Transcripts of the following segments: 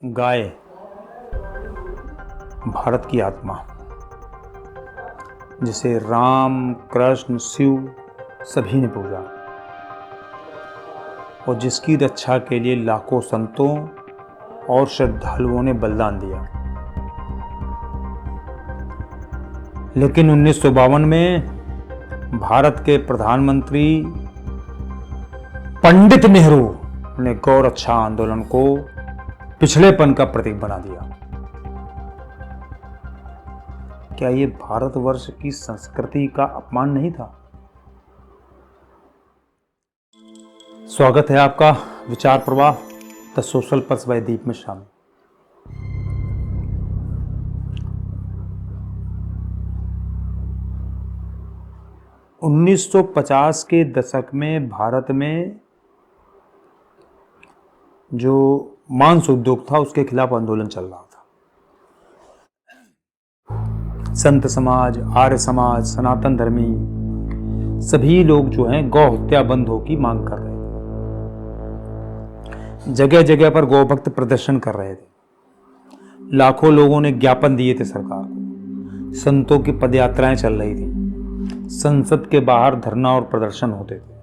गाय भारत की आत्मा, जिसे राम, कृष्ण, शिव सभी ने पूजा और जिसकी रक्षा के लिए लाखों संतों और श्रद्धालुओं ने बलिदान दिया। लेकिन 1952 में भारत के प्रधानमंत्री पंडित नेहरू ने गौ रक्षा आंदोलन को पिछड़ेपन का प्रतीक बना दिया। क्या ये भारतवर्ष की संस्कृति का अपमान नहीं था? स्वागत है आपका विचार प्रवाह द सोशल पल्स बाय दीप मिश्रा में। उन्नीस 1950 के दशक में भारत में जो मांस उद्योग था उसके खिलाफ आंदोलन चल रहा था। संत समाज, आर्य समाज, सनातन धर्मी सभी लोग जो हैं गौ हत्या बंद हो की मांग कर रहे थे। जगह जगह पर गौ भक्त प्रदर्शन कर रहे थे। लाखों लोगों ने ज्ञापन दिए थे सरकार को। संतों की पदयात्राएं चल रही थी। संसद के बाहर धरना और प्रदर्शन होते थे।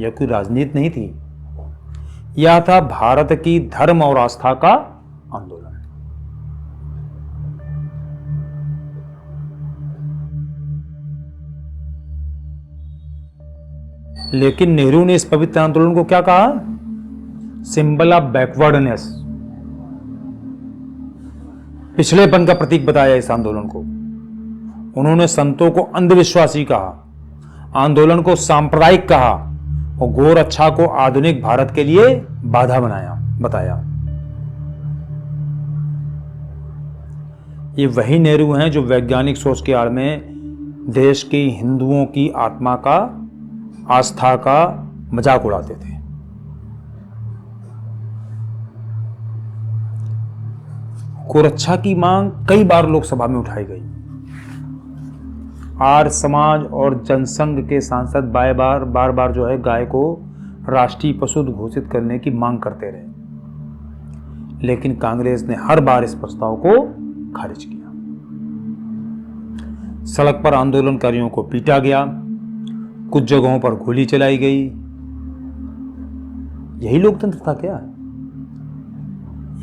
यह कोई राजनीति नहीं थी, यह था भारत की धर्म और आस्था का आंदोलन। लेकिन नेहरू ने इस पवित्र आंदोलन को क्या कहा? सिंबल ऑफ बैकवर्डनेस, पिछड़ेपन का प्रतीक बताया इस आंदोलन को। उन्होंने संतों को अंधविश्वासी कहा, आंदोलन को सांप्रदायिक कहा और गौ रक्षा को आधुनिक भारत के लिए बाधा बताया। ये वही नेहरू हैं जो वैज्ञानिक सोच के आड़ में देश की हिंदुओं की आत्मा का, आस्था का मजाक उड़ाते थे। गौ रक्षा की मांग कई बार लोकसभा में उठाई गई। आर्य समाज और जनसंघ के सांसद बार बार जो है गाय को राष्ट्रीय पशु घोषित करने की मांग करते रहे, लेकिन कांग्रेस ने हर बार इस प्रस्ताव को खारिज किया। सड़क पर आंदोलनकारियों को पीटा गया, कुछ जगहों पर गोली चलाई गई। यही लोकतंत्र था क्या?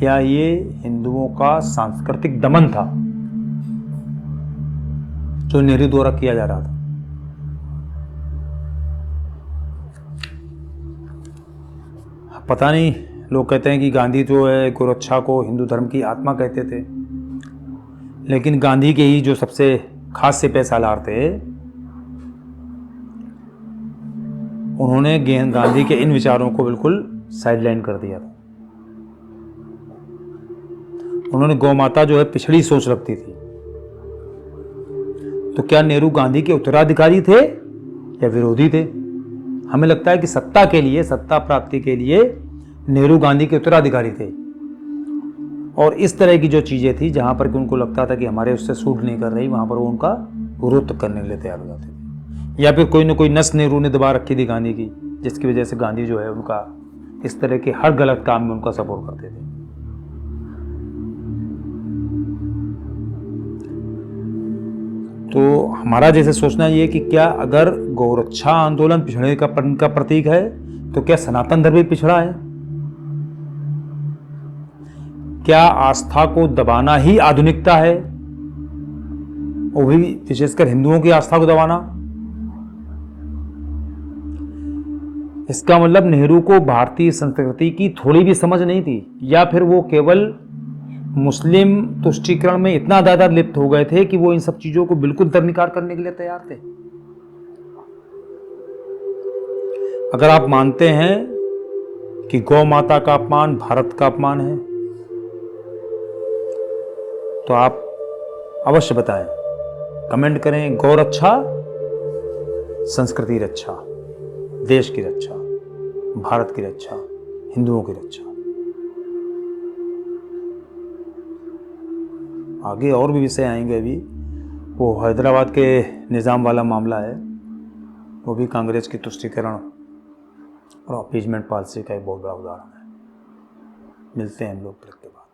या ये हिंदुओं का सांस्कृतिक दमन था जो नेहरू द्वारा किया जा रहा था? पता नहीं। लोग कहते हैं कि गांधी जो है गौ रक्षा को हिंदू धर्म की आत्मा कहते थे, लेकिन गांधी के ही जो सबसे खास से पैसालार थे, उन्होंने गांधी के इन विचारों को बिल्कुल साइडलाइन कर दिया था। उन्होंने गौ माता जो है पिछड़ी सोच रखती थी। तो क्या नेहरू गांधी के उत्तराधिकारी थे या विरोधी थे? हमें लगता है कि सत्ता के लिए, सत्ता प्राप्ति के लिए नेहरू गांधी के उत्तराधिकारी थे। और इस तरह की जो चीजें थी जहां पर कि उनको लगता था कि हमारे उससे सूट नहीं कर रही, वहां पर वो उनका विरोध करने के लिए तैयार हो जाते थे। या फिर कोई ना कोई नस नेहरू ने दबा रखी थी गांधी की, जिसकी वजह से गांधी जो है उनका इस तरह के हर गलत काम में उनका सपोर्ट करते थे। तो हमारा जैसे सोचना ये कि क्या अगर गौरक्षा आंदोलन पिछड़ेपन का प्रतीक है तो क्या सनातन धर्म भी पिछड़ा है? क्या आस्था को दबाना ही आधुनिकता है, वो भी विशेषकर हिंदुओं की आस्था को दबाना? इसका मतलब नेहरू को भारतीय संस्कृति की थोड़ी भी समझ नहीं थी, या फिर वो केवल मुस्लिम तुष्टीकरण में इतना ज्यादा लिप्त हो गए थे कि वो इन सब चीजों को बिल्कुल दरकिनार करने के लिए तैयार थे। अगर आप मानते हैं कि गौ माता का अपमान भारत का अपमान है, तो आप अवश्य बताएं, कमेंट करें। गौ रक्षा, संस्कृति रक्षा, देश की रक्षा, भारत की रक्षा, हिंदुओं की रक्षा। आगे और भी विषय आएंगे। अभी वो हैदराबाद के निज़ाम वाला मामला है, वो भी कांग्रेस की तुष्टीकरण और अपीजमेंट पॉलिसी का एक बहुत बड़ा उदाहरण है। मिलते हैं हम लोग ब्रेक के बाद।